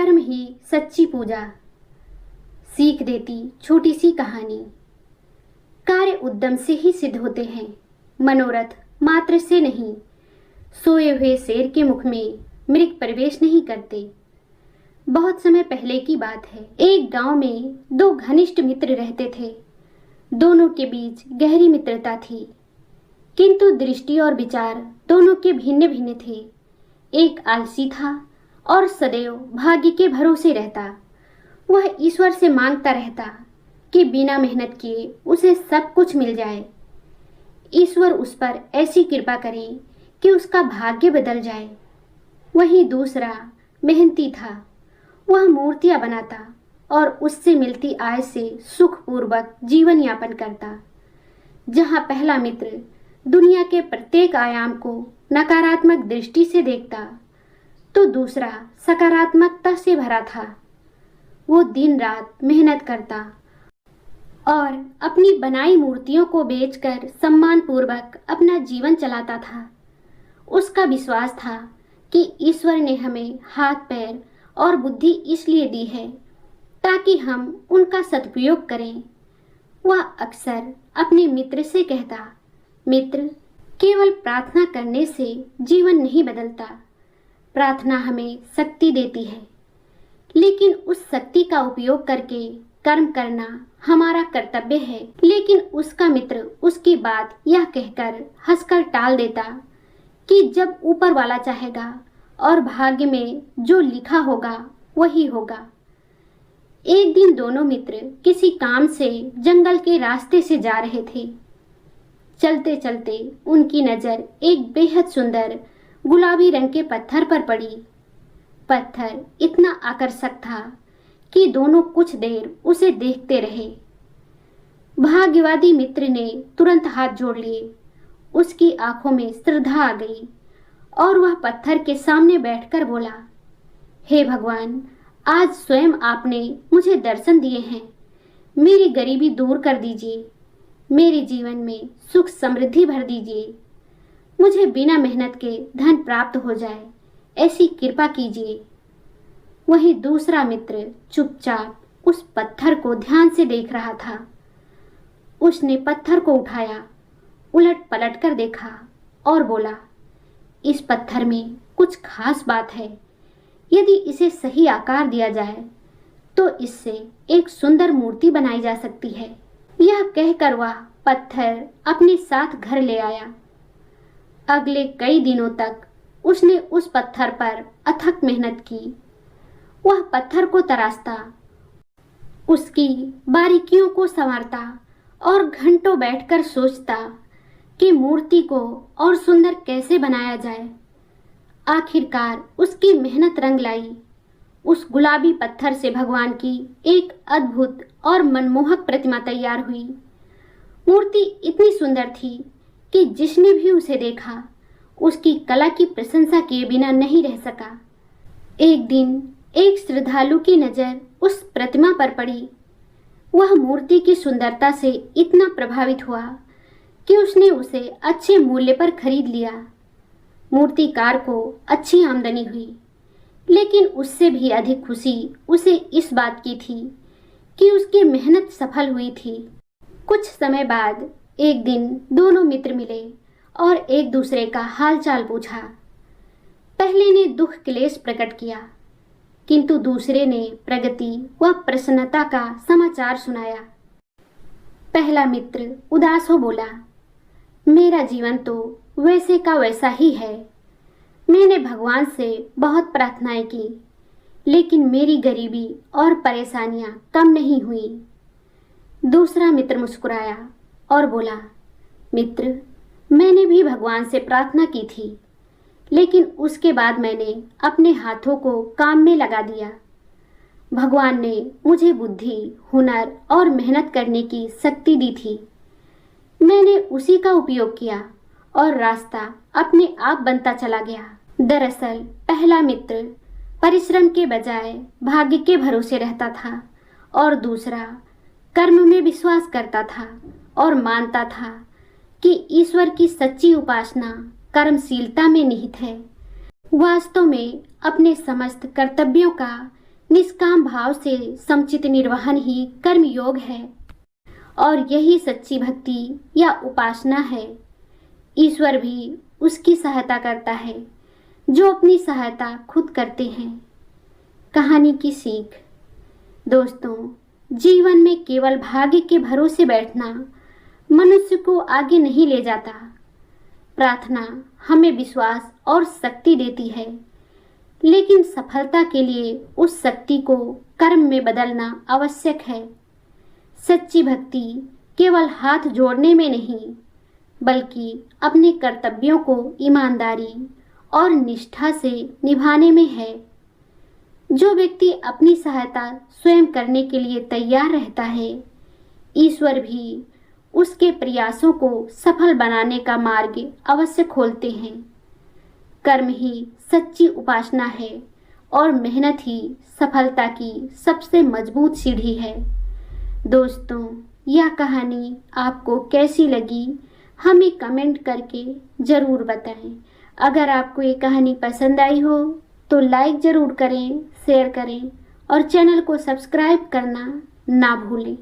कर्म ही सच्ची पूजा। सीख देती छोटी सी कहानी। कार्य उद्यम से ही सिद्ध होते हैं, मनोरथ मात्र से नहीं। सोए हुए शेर के मुख में मृग प्रवेश नहीं करते। बहुत समय पहले की बात है। एक गांव में दो घनिष्ठ मित्र रहते थे। दोनों के बीच गहरी मित्रता थी, किंतु दृष्टि और विचार दोनों के भिन्न भिन्न थे। एक आलसी था और सदैव भाग्य के भरोसे रहता। वह ईश्वर से मांगता रहता कि बिना मेहनत किए उसे सब कुछ मिल जाए। ईश्वर उस पर ऐसी कृपा करे कि उसका भाग्य बदल जाए। वहीं दूसरा मेहनती था। वह मूर्तियां बनाता और उससे मिलती आय से सुखपूर्वक जीवन यापन करता। जहां पहला मित्र दुनिया के प्रत्येक आयाम को नकारात्मक दृष्टि से देखता, तो दूसरा सकारात्मकता से भरा था। वो दिन रात मेहनत करता और अपनी बनाई मूर्तियों को बेचकर सम्मानपूर्वक अपना जीवन चलाता था। उसका विश्वास था कि ईश्वर ने हमें हाथ पैर और बुद्धि इसलिए दी है ताकि हम उनका सदुपयोग करें। वह अक्सर अपने मित्र से कहता, मित्र, केवल प्रार्थना करने से जीवन नहीं बदलता। प्रार्थना हमें शक्ति देती है, लेकिन उस शक्ति का उपयोग करके कर्म करना हमारा कर्तव्य है। लेकिन उसका मित्र उसकी बात यह कहकर हंसकर टाल देता कि जब ऊपर वाला चाहेगा और भाग्य में जो लिखा होगा वही होगा। एक दिन दोनों मित्र किसी काम से जंगल के रास्ते से जा रहे थे। चलते चलते उनकी नजर एक बेहद सुंदर गुलाबी रंग के पत्थर पर पड़ी। पत्थर इतना आकर्षक था कि दोनों कुछ देर उसे देखते रहे। भाग्यवादी मित्र ने तुरंत हाथ जोड़ लिए। उसकी आंखों में श्रद्धा आ गई और वह पत्थर के सामने बैठकर बोला, हे भगवान, आज स्वयं आपने मुझे दर्शन दिए हैं। मेरी गरीबी दूर कर दीजिए। मेरे जीवन में सुख समृद्धि भर दीजिए। मुझे बिना मेहनत के धन प्राप्त हो जाए, ऐसी कृपा कीजिए। वहीं दूसरा मित्र चुपचाप उस पत्थर को ध्यान से देख रहा था। उसने पत्थर को उठाया, उलट पलट कर देखा और बोला, इस पत्थर में कुछ खास बात है। यदि इसे सही आकार दिया जाए तो इससे एक सुंदर मूर्ति बनाई जा सकती है। यह कहकर वह पत्थर अपने साथ घर ले आया। अगले कई दिनों तक उसने उस पत्थर पर अथक मेहनत की। वह पत्थर को तराशता, उसकी बारीकियों को संवारता और घंटों बैठकर सोचता कि मूर्ति को और सुंदर कैसे बनाया जाए। आखिरकार उसकी मेहनत रंग लाई। उस गुलाबी पत्थर से भगवान की एक अद्भुत और मनमोहक प्रतिमा तैयार हुई। मूर्ति इतनी सुंदर थी कि जिसने भी उसे देखा उसकी कला की प्रशंसा किए बिना नहीं रह सका। एक दिन एक श्रद्धालु की नजर उस प्रतिमा पर पड़ी। वह मूर्ति की सुंदरता से इतना प्रभावित हुआ कि उसने उसे अच्छे मूल्य पर खरीद लिया। मूर्तिकार को अच्छी आमदनी हुई, लेकिन उससे भी अधिक खुशी उसे इस बात की थी कि उसकी मेहनत सफल हुई थी। कुछ समय बाद एक दिन दोनों मित्र मिले और एक दूसरे का हालचाल पूछा। पहले ने दुख क्लेश प्रकट किया, किंतु दूसरे ने प्रगति व प्रसन्नता का समाचार सुनाया। पहला मित्र उदास हो बोला, मेरा जीवन तो वैसे का वैसा ही है। मैंने भगवान से बहुत प्रार्थनाएं की, लेकिन मेरी गरीबी और परेशानियां कम नहीं हुई। दूसरा मित्र मुस्कुराया और बोला, मित्र, मैंने भी भगवान से प्रार्थना की थी, लेकिन उसके बाद मैंने अपने हाथों को काम में लगा दिया। भगवान ने मुझे बुद्धि, हुनर और मेहनत करने की शक्ति दी थी। मैंने उसी का उपयोग किया और रास्ता अपने आप बनता चला गया। दरअसल पहला मित्र परिश्रम के बजाय भाग्य के भरोसे रहता था और दूसरा कर्म में विश्वास करता था और मानता था कि ईश्वर की सच्ची उपासना कर्मशीलता में निहित है। वास्तव में अपने समस्त कर्तव्यों का निष्काम भाव से समुचित निर्वहन ही कर्म योग है और यही सच्ची भक्ति या उपासना है। ईश्वर भी उसकी सहायता करता है जो अपनी सहायता खुद करते हैं। कहानी की सीख। दोस्तों, जीवन में केवल भाग्य के भरोसे बैठना मनुष्य को आगे नहीं ले जाता। प्रार्थना हमें विश्वास और शक्ति देती है, लेकिन सफलता के लिए उस शक्ति को कर्म में बदलना आवश्यक है। सच्ची भक्ति केवल हाथ जोड़ने में नहीं, बल्कि अपने कर्तव्यों को ईमानदारी और निष्ठा से निभाने में है। जो व्यक्ति अपनी सहायता स्वयं करने के लिए तैयार रहता है, ईश्वर भी उसके प्रयासों को सफल बनाने का मार्ग अवश्य खोलते हैं। कर्म ही सच्ची उपासना है और मेहनत ही सफलता की सबसे मजबूत सीढ़ी है। दोस्तों, यह कहानी आपको कैसी लगी हमें कमेंट करके ज़रूर बताएं। अगर आपको ये कहानी पसंद आई हो तो लाइक ज़रूर करें, शेयर करें और चैनल को सब्सक्राइब करना ना भूलें।